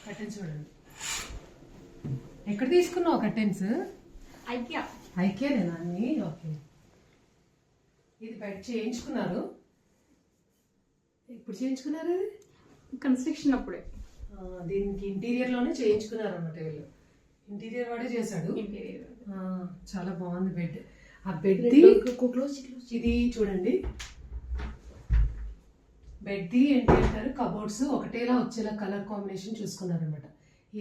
Curtains చూడండి. ఎక్కడ తీసుకున్నావు కర్టెన్స్? ఐకియానేనా అన్ని? ఓకే. ఇది బయట చేయించుకున్నారు. ఎప్పుడు చేయించుకున్నారు? కన్స్ట్రక్షన్ అప్పుడే. దీనికి ఇంటీరియర్లోనే చేయించుకున్నారు అన్నమాట వీళ్ళు. ఇంటీరియర్ వాడే చేశాడు. చాలా బాగుంది బెడ్. ఆ బెడ్ ఇది చూడండి. బెడ్ ఏంటి అంటారు, కబోర్డ్స్ ఒకటేలా వచ్చేలా కలర్ కాంబినేషన్ చూసుకున్నారు అనమాట.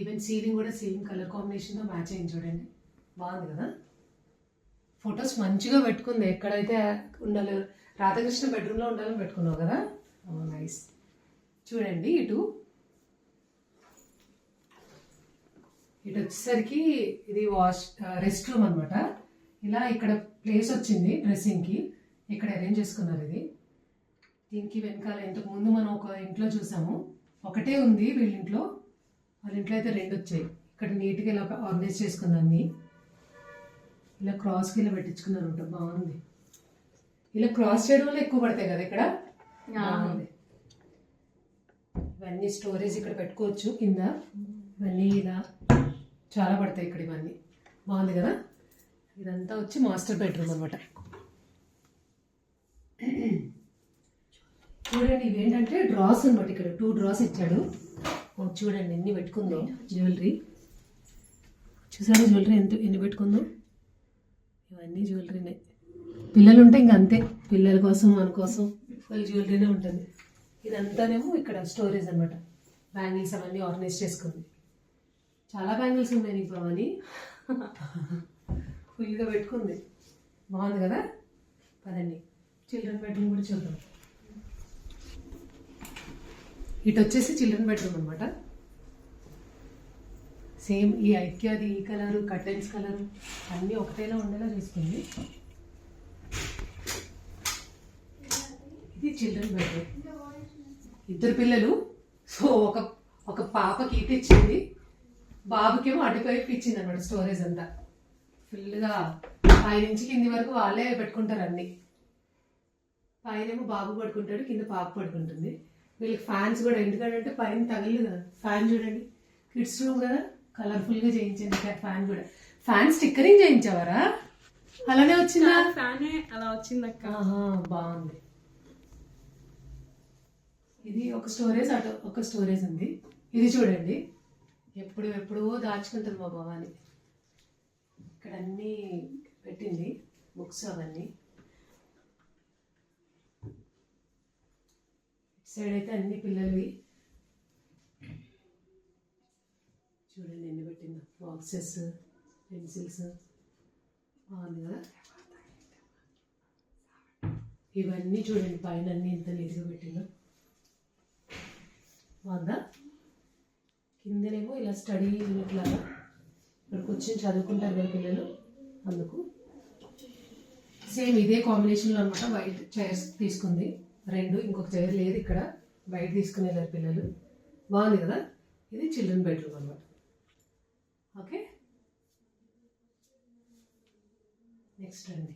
ఈవెన్ సీలింగ్ కూడా సేమ్ కలర్ కాంబినేషన్తో మ్యాచ్ అయింది చూడండి. బాగుంది కదా. ఫొటోస్ మంచిగా పెట్టుకుంది. ఎక్కడైతే ఉండాలి, రాధాకృష్ణ బెడ్రూమ్లో ఉండాలని పెట్టుకున్నావు కదా. నైస్. చూడండి ఇటు వచ్చేసరికి ఇది రెస్ట్ రూమ్ అనమాట. ఇలా ఇక్కడ ప్లేస్ వచ్చింది డ్రెస్సింగ్కి. ఇక్కడ అరేంజ్ చేసుకున్నారు. ఇది దీనికి వెనకాల ఇంతకు ముందు మనం ఒక ఇంట్లో చూసాము, ఒకటే ఉంది వీళ్ళ ఇంట్లో. వాళ్ళ ఇంట్లో అయితే 2 వచ్చాయి. ఇక్కడ నీట్గా ఇలా ఆర్గనైజ్ చేసుకుంది అన్ని. ఇలా క్రాస్కి ఇలా పెట్టించుకున్నారు అనమాట. బాగుంది. ఇలా క్రాస్ చేయడం వల్ల ఎక్కువ పడతాయి కదా ఇక్కడ. బాగుంది. ఇవన్నీ స్టోరేజ్ ఇక్కడ పెట్టుకోవచ్చు కింద. ఇవన్నీ ఇలా చాలా పడతాయి ఇక్కడ ఇవన్నీ. బాగుంది కదా. ఇదంతా వచ్చి మాస్టర్ బెడ్రూమ్ అనమాట. చూడండి ఇవేంటంటే డ్రాస్ అనమాట. ఇక్కడ 2 డ్రాస్ ఇచ్చాడు. చూడండి ఎన్ని పెట్టుకుందో జ్యువెలరీ. చూసారా జ్యువెలరీ ఎన్ని పెట్టుకుందో. ఇవన్నీ జ్యువెలరీనే. పిల్లలు ఉంటే ఇంకా అంతే, పిల్లల కోసం మన కోసం ఫుల్ జ్యువెలరీనే ఉంటుంది. ఇదంతానేమో ఇక్కడ స్టోరేజ్ అనమాట. బ్యాంగిల్స్ అవన్నీ ఆర్గనైజ్ చేసుకుంది. చాలా బ్యాంగిల్స్ ఉన్నాయి నీకు అవన్నీ. ఫుల్గా పెట్టుకుంది. బాగుంది కదా. పదండి చిల్డ్రన్ బెడ్రూమ్ కూడా చూద్దాం. ఇటు వచ్చేసి చిల్డ్రన్ బెడ్రూమ్ అనమాట. సేమ్ ఈ ఐక్యాది ఈ కలరు, కర్టెన్స్ కలరు అన్నీ ఒకటేలా ఉండేలా చేసుకుంది. ఇది చిల్డ్రన్ బెడ్రూమ్. 2 పిల్లలు. సో ఒక పాపకి ఇటు ఇచ్చింది, బాబుకేమో అటువైపు ఇచ్చింది అనమాట. స్టోరేజ్ అంతా ఫుల్గా పైనుంచి కింది వరకు వాళ్ళే పెట్టుకుంటారు అన్ని. పైనేమో బాబు పడుకుంటాడు, కింద పాప పడుకుంటుంది. వీళ్ళకి ఫ్యాన్స్ కూడా, ఎందుకంటే పైన తగలేదు కదా. ఫ్యాన్ చూడండి, కిడ్స్ రూమ్ కదా, కలర్ఫుల్గా చేయించండి ఫ్యాన్ కూడా. ఫ్యాన్ స్టిక్కరింగ్ చేయించావారా? అలానే వచ్చిందా? ఫ్యానే అలా వచ్చింది అక్క. బాగుంది. ఇది ఒక స్టోరేజ్, అటు ఒక స్టోరేజ్ ఉంది. ఇది చూడండి, ఎప్పుడో దాచుకుంటుంది మా భవాని. ఇక్కడ అన్నీ పెట్టింది, బుక్స్ అవన్నీ. సైడ్ అయితే అన్ని పిల్లలవి. చూడండి ఎన్ని పెట్టిందో, బాక్సెస్, పెన్సిల్స్. బాగుంది కదా. ఇవన్నీ చూడండి పైన అన్ని ఎంత నీట్గా పెట్టిందో. బాగుందా. కిందనేమో ఇలా స్టడీ యూనిట్ లాగా, ఇక్కడికి వచ్చి చదువుకుంటారు కదా పిల్లలు, అందుకు. సేమ్ ఇదే కాంబినేషన్లో అనమాట. వైట్ చైర్స్ తీసుకుంది 2. ఇంకొక చైర్ లేదు ఇక్కడ, బయట తీసుకునేలారు పిల్లలు. బాగుంది కదా. ఇది చిల్డ్రన్ బెడ్రూమ్ అనమాట. ఓకే, నెక్స్ట్ అండి.